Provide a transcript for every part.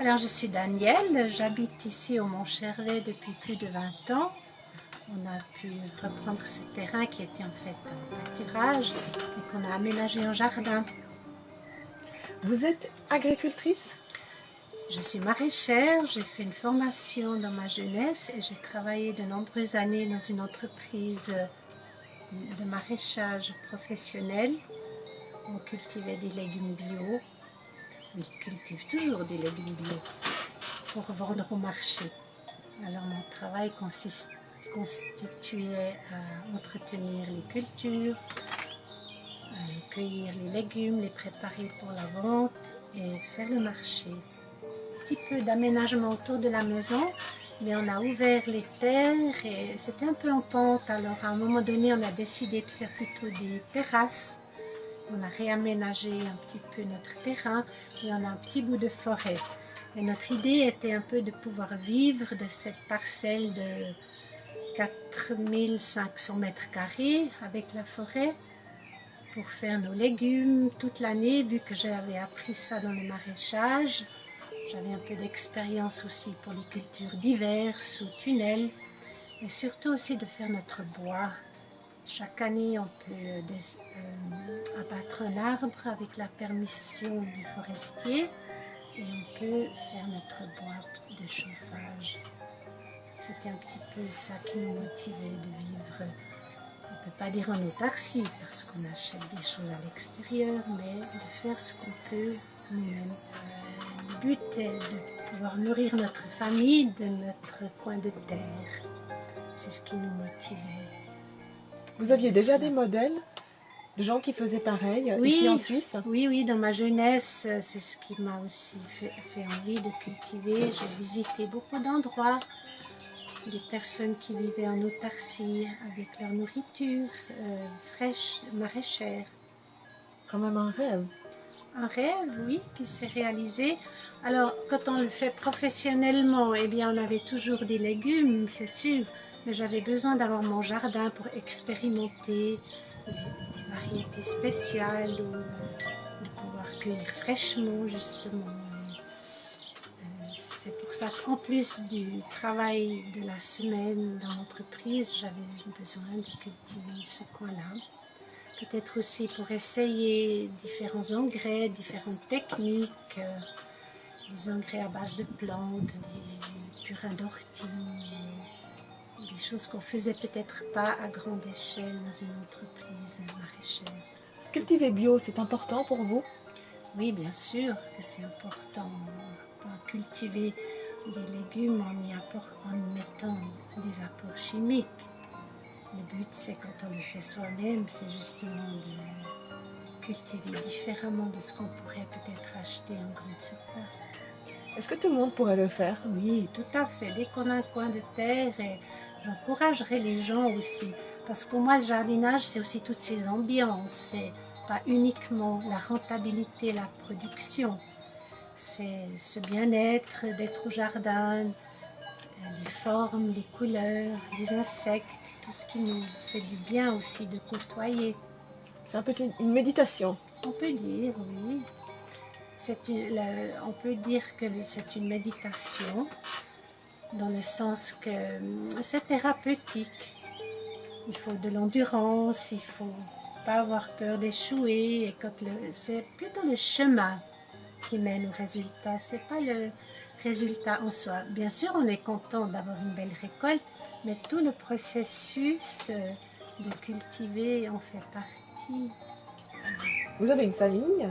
Alors, je suis Danielle, j'habite ici au Mont-Cherlet depuis plus de 20 ans. On a pu reprendre ce terrain qui était en fait un pâturage et qu'on a aménagé en jardin. Vous êtes agricultrice? Je suis maraîchère, j'ai fait une formation dans ma jeunesse et j'ai travaillé de nombreuses années dans une entreprise de maraîchage professionnel. On cultivait des légumes bio. On cultive toujours des légumes bio pour vendre au marché. Alors mon travail constituait à entretenir les cultures, à cueillir les légumes, les préparer pour la vente et faire le marché. Un petit peu d'aménagement autour de la maison, mais on a ouvert les terres et c'était un peu en pente. Alors à un moment donné, on a décidé de faire plutôt des terrasses. On a réaménagé un petit peu notre terrain et on a un petit bout de forêt. Et notre idée était un peu de pouvoir vivre de cette parcelle de 4500 mètres carrés avec la forêt pour faire nos légumes toute l'année, vu que j'avais appris ça dans le maraîchage. J'avais un peu d'expérience aussi pour les cultures d'hiver, sous tunnel, et surtout aussi de faire notre bois. Chaque année, on peut abattre un arbre avec la permission du forestier et on peut faire notre bois de chauffage. C'était un petit peu ça qui nous motivait de vivre. On ne peut pas dire en autarcie parce qu'on achète des choses à l'extérieur, mais de faire ce qu'on peut nous-mêmes. Le but est de pouvoir nourrir notre famille de notre coin de terre. C'est ce qui nous motivait. Vous aviez déjà des modèles de gens qui faisaient pareil ici en Suisse? Oui, dans ma jeunesse, c'est ce qui m'a aussi fait envie de cultiver. J'ai visité beaucoup d'endroits, des personnes qui vivaient en autarcie avec leur nourriture fraîche, maraîchère. Quand même un rêve. Un rêve, oui, qui s'est réalisé. Alors, quand on le fait professionnellement, eh bien, on avait toujours des légumes, c'est sûr, mais j'avais besoin d'avoir mon jardin pour expérimenter des variétés spéciales ou de pouvoir cueillir fraîchement, justement. C'est pour ça qu'en plus du travail de la semaine dans l'entreprise, j'avais besoin de cultiver ce coin-là. Peut-être aussi pour essayer différents engrais, différentes techniques, des engrais à base de plantes, des purins d'ortie, des choses qu'on ne faisait peut-être pas à grande échelle dans une entreprise maraîchère. Cultiver bio, c'est important pour vous? Oui, bien sûr que c'est important. On peut cultiver des légumes en mettant des apports chimiques. Le but, c'est quand on le fait soi-même, c'est justement de cultiver différemment de ce qu'on pourrait peut-être acheter en grande surface. Est-ce que tout le monde pourrait le faire? Oui, tout à fait. Dès qu'on a un coin de terre, et j'encouragerais les gens aussi. Parce que pour moi, le jardinage, c'est aussi toutes ces ambiances. C'est pas uniquement la rentabilité, la production. C'est ce bien-être d'être au jardin, les formes, les couleurs, les insectes, tout ce qui nous fait du bien aussi de côtoyer. C'est un peu une méditation. On peut dire, oui. On peut dire que c'est une méditation dans le sens que c'est thérapeutique. Il faut de l'endurance, il ne faut pas avoir peur d'échouer. Et c'est plutôt le chemin qui mène au résultat, c'est pas le résultat en soi. Bien sûr, on est content d'avoir une belle récolte, mais tout le processus de cultiver en fait partie. Vous avez une famille.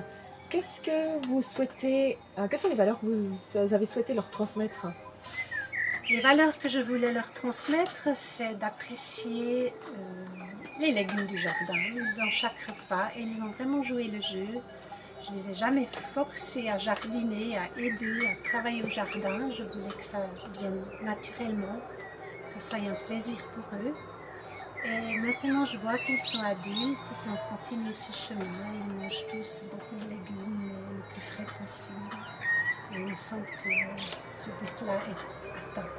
Qu'est-ce que vous souhaitez, quelles sont les valeurs que vous avez souhaité leur transmettre? Les valeurs que je voulais leur transmettre, c'est d'apprécier les légumes du jardin dans chaque repas. Et ils ont vraiment joué le jeu. Je ne les ai jamais forcés à jardiner, à aider, à travailler au jardin. Je voulais que ça vienne naturellement, que ce soit un plaisir pour eux. Et maintenant, je vois qu'ils sont adultes, ils ont continué ce chemin. Ils mangent tous beaucoup de légumes le plus frais possible. Et il me semble que ce but-là est atteint.